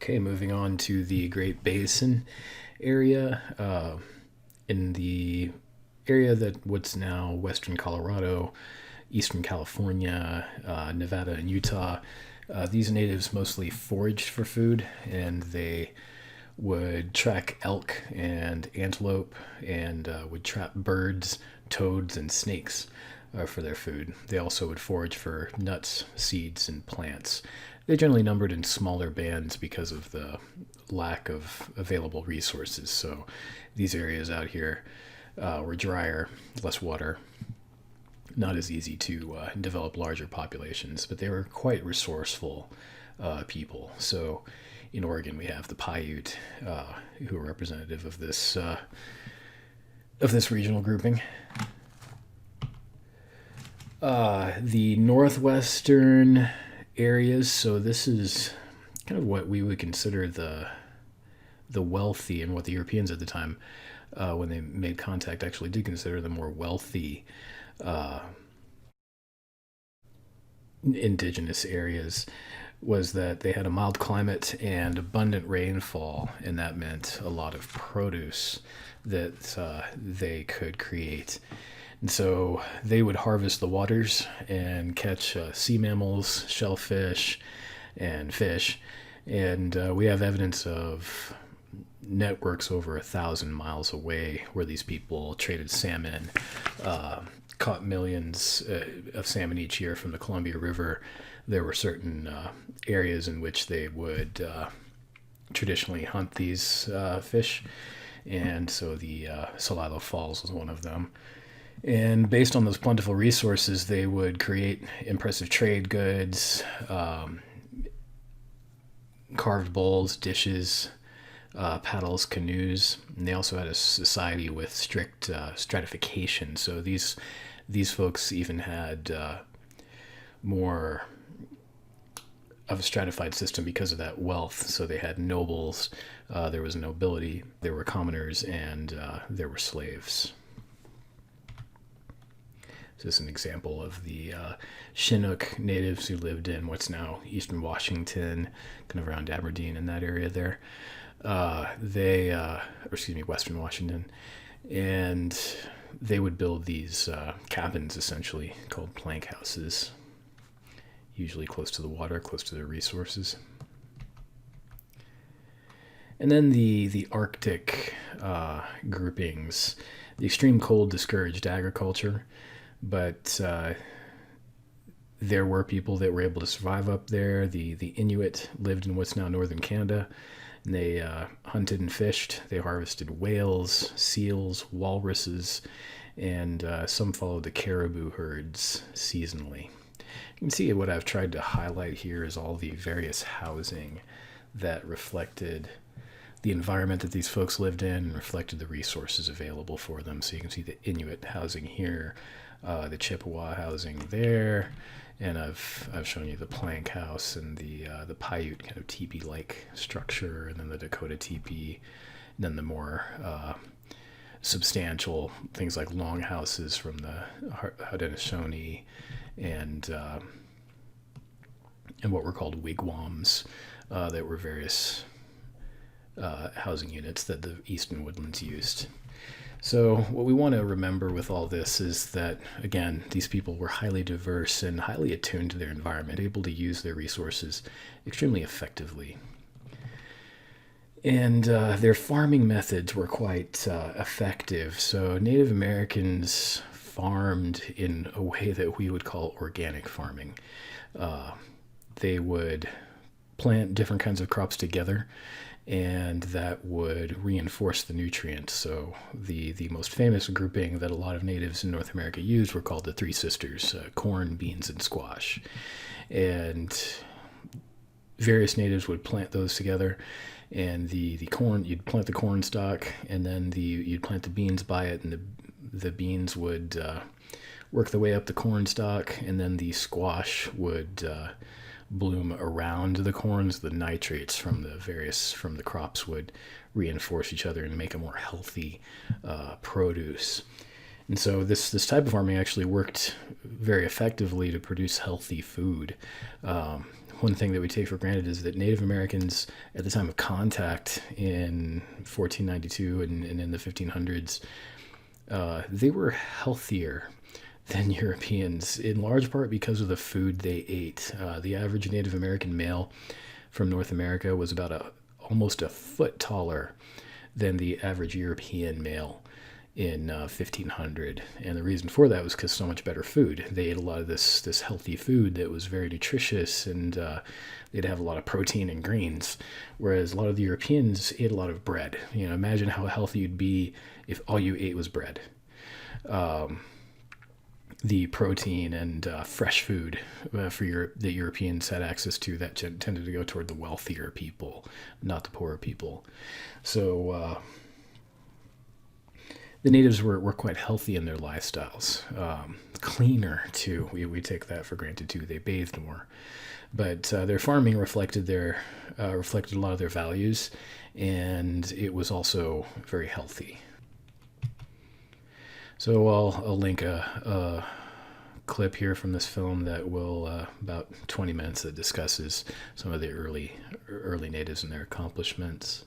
Okay, moving on to the Great Basin area. In the area that what's now western Colorado, eastern California, Nevada, and Utah, these natives mostly foraged for food, and they would track elk and antelope and would trap birds, toads, and snakes for their food. They also would forage for nuts, seeds, and plants. They generally numbered in smaller bands because of the lack of available resources. So these areas out here were drier, less water, not as easy to develop larger populations, but they were quite resourceful people. So in Oregon, we have the Paiute, who are representative of this regional grouping. The northwestern areas. So this is kind of what we would consider the wealthy, and what the Europeans at the time, when they made contact, actually did consider the more wealthy indigenous areas, was that they had a mild climate and abundant rainfall, and that meant a lot of produce that they could create. And so they would harvest the waters and catch sea mammals, shellfish, and fish. And we have evidence of networks over 1,000 miles away where these people traded salmon, caught millions of salmon each year from the Columbia River. There were certain areas in which they would traditionally hunt these fish, and so the Celilo Falls was one of them. And based on those plentiful resources, they would create impressive trade goods, carved bowls, dishes, paddles, canoes. And they also had a society with strict stratification. So these folks even had more of a stratified system because of that wealth. So they had nobles, there was nobility, there were commoners, and there were slaves. So this is an example of the Chinook natives who lived in what's now eastern Washington, kind of around Aberdeen in that area there. Western Washington. And they would build these cabins, essentially, called plank houses, usually close to the water, close to their resources. And then the Arctic groupings. The extreme cold discouraged agriculture, but there were people that were able to survive up there. The Inuit lived in what's now northern Canada, and they hunted and fished. They harvested whales, seals, walruses, and some followed the caribou herds seasonally. You can see what I've tried to highlight here is all the various housing that reflected the environment that these folks lived in and reflected the resources available for them. So you can see the Inuit housing here, the Chippewa housing there, and I've shown you the plank house and the Paiute kind of teepee-like structure, and then the Dakota teepee, and then the more substantial things like longhouses from the Haudenosaunee, and what were called wigwams, that were various housing units that the Eastern Woodlands used. So what we want to remember with all this is that, again, these people were highly diverse and highly attuned to their environment, able to use their resources extremely effectively. And their farming methods were quite effective. So Native Americans farmed in a way that we would call organic farming. They would plant different kinds of crops together, and that would reinforce the nutrients. So the most famous grouping that a lot of natives in North America used were called the Three Sisters, corn, beans, and squash. And various natives would plant those together, and the corn, you'd plant the corn stalk, and then you'd plant the beans by it, and the beans would work their way up the corn stalk, and then the squash would bloom around the corns. The nitrates from the crops would reinforce each other and make a more healthy produce. And so this type of farming actually worked very effectively to produce healthy food. one thing that we take for granted is that Native Americans at the time of contact in 1492 and in the 1500s, they were healthier than Europeans, in large part because of the food they ate. The average Native American male from North America was about almost a foot taller than the average European male in 1500, and the reason for that was because so much better food. They ate a lot of this healthy food that was very nutritious, and they'd have a lot of protein and greens, whereas a lot of the Europeans ate a lot of bread. Imagine how healthy you'd be if all you ate was bread. The protein and fresh food the Europeans had access to, that tended to go toward the wealthier people, not the poorer people. So the natives were quite healthy in their lifestyles. Cleaner, too. We take that for granted, too. They bathed more. But their farming reflected a lot of their values, and it was also very healthy. So I'll link a clip here from this film that will, about 20 minutes, that discusses some of the early natives and their accomplishments.